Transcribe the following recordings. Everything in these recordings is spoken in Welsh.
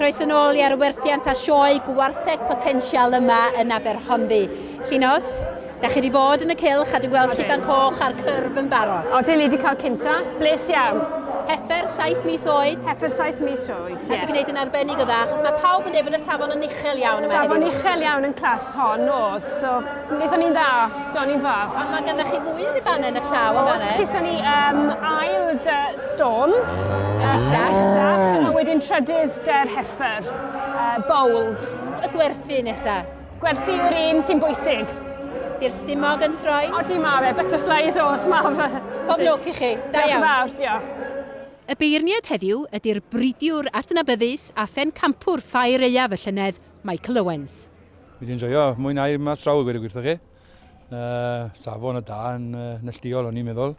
Croeso nôl i Arwerthiant a sioe gwartheg potensial yma yn Aberhonddu. Llynos, da chi wedi bod yn y cylch a dwi'n gweld lliban coch a'r cyrf yn barod. Odyn ni wedi cael cynta, bles iawn. Heffer 7 mis oed. Heffer 7 mis oed, ie. A di gwneud yn arbennig o dda, achos mae pawb yn dweud bod y safon yn uchel iawn yma heddiw. Safon uchel iawn yn clas hon oedd, so wnaethon ni'n dda, do'n ni'n fawr. Ond mae ganddo chi fwy o ribanau yn y llaw yn fanna. Cyson ni ail storm, Y bistach. A wedyn trydydd der heffer, bold. Y gwerthu nesaf. Gwerthu yw'r un sy'n bwysig. Di'r stumog yn troi. Odi ma fe, butterflies os ma fe. Pob lwc i chi, da iawn. Diolch yn fawr, diolch. Y beirniad heddiw ydy'r bridiwr adnabyddus a phen campwr ffair eiaf y llynedd, Michael Owens. Fi wedi enjoyo mwynhau mas draw gweud y gwirtho chi. Safon y da yn nelldiol o'n i'n meddwl.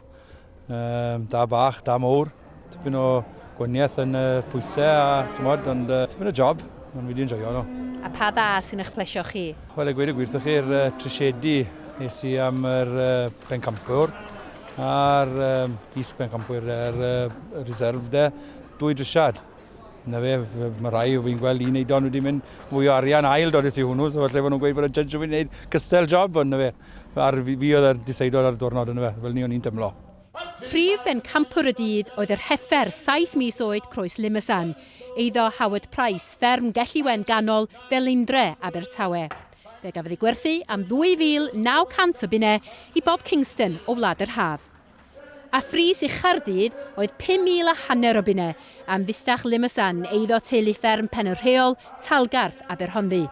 Da bach, da mowr. Tipyn o gwaniaeth yn pwysau a chymod, ond tipyn o job. Ond fi wedi enjoyo nhw. A pa dda sy'n eich plesio chi? Wel, y gweud y gwirtho chi'r trysiedu nes i am yr bencampwr a'r isg bencampwr reserf de, 2 drysiad. Na fe, mae rai o fi'n gweld un eidon wedi mynd mwy o arian ail dodys i hwnnw, so falle bod nhw'n gweud bod y judge wedi gwneud cystel job, ond na fe. Ar fi oedd yr diseidod ar y diwrnod yna fe, fel ni o'n i'n tymlo. Prif bencampwr y dydd oedd yr heffer 7 mis oed Croes Limasan, eiddo Howard Price, fferm Gelliwen ganol Felindre, Abertawe. Fe gafodd ei gwerthu am 2,900 o bunnau i Bob Kingston o Wlad yr Haf. A ffris ucha'r dydd oedd 5,500 o bunnau am fistach Limasan, eiddo teulu fferm Pen y Rheol, Talgarth, Aberhonddu.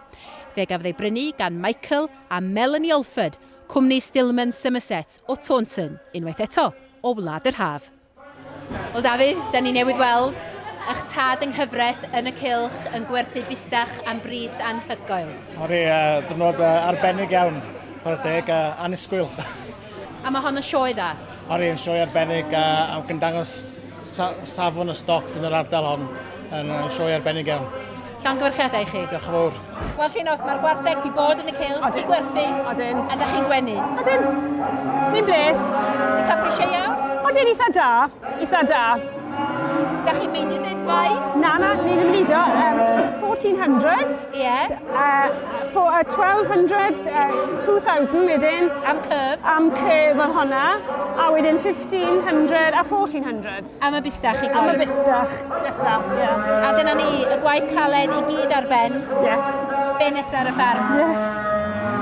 Fe gafodd ei brynu gan Michael a Melanie Alford, cwmni Stillman Somerset o Taunton, unwaith eto o Wlad yr Haf. Wel Dafi, da ni newydd weld eich tad yng nghyfraith yn y cylch yn gwerthu bistach am bris anhygoel. Ori, dynod arbennig iawn, chwarae teg, annisgwyl. A mae hon yn sioe dda? Ori, yn sioe arbennig a gyndangos safon y stocs yn yr ardal hon yn sioe arbennig iawn. Llongyfarchiadau i chi? Diolch yn fawr. Wel Llynos, mae'r gwartheg wedi bod yn y cylch, i gwerthu. Odyn. A da chi'n gwenu? Odyn. Ni'n bles. Di cael prisiau iawn? Odyn, eitha da. Eitha da. Da chi'n mynd i ddweud faint? Na, ni ddim yn eidio. 1,400. Ie. For 1,200, 2,000 wedyn. Am cyf? Am cyf oedd hwnna. A wedyn 1,500 a 1,400. Am y bistach i gloi? Am y bistach, detha, ie. A dyna ni, y gwaith caled i gyd ar ben. Ie. Be nesaf ar y ffarm? Ie.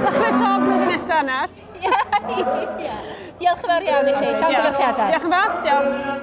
Dechrau to blwyddyn nesaf yna. Ie. Diolch yn fawr iawn i chi. Llongyfarchiadau. Diolch yn fawr. Diolch.